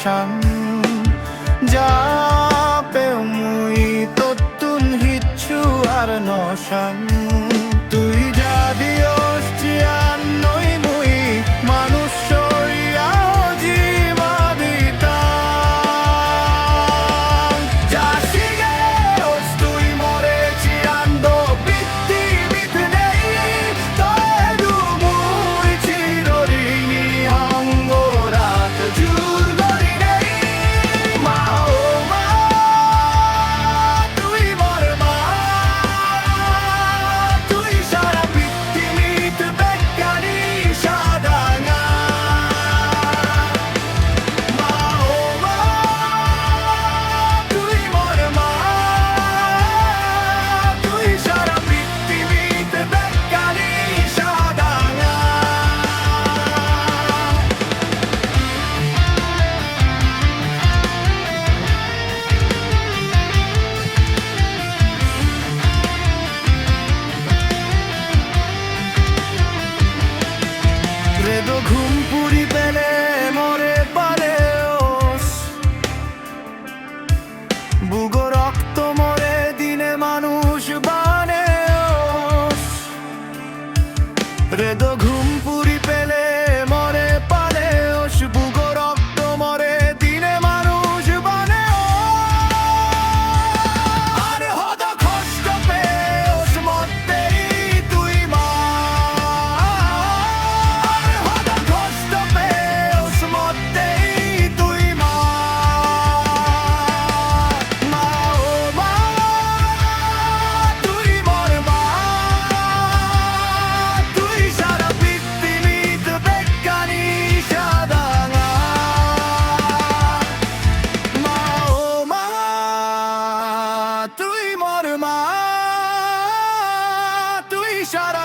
sang Jape mui totun hichu arno sang Tui jadi ostian noi mui manusia jiwa bitang Jasige os tui more ciando bitti bitnei Toedu mui chirori ni angorat jurgori nei Mahoma tui morma Tui shara bitti mit bekkani shadanga Mahoma tui morma Tui shara bitti mit bekkani shadanga Credo ঘুম পুরি পেলে মরে পারেওস বুগো রক্ত মরে দিনে মানুষ বানেওস রেদো ঘুম পুরি পেলে মরে পারেওস বুগো রক্ত মরে দিনে মানুষ বানেওস আরে হদ কষ্ট পেওস মরতেই তুই মা আরে হদ কষ্ট পেওস মরতেই তুই মা মা ও মা তুই মর মা তুই সারা পৃথিবীত বেকানি সাদাঙা মা ও মা তুই মর মা তুই সারা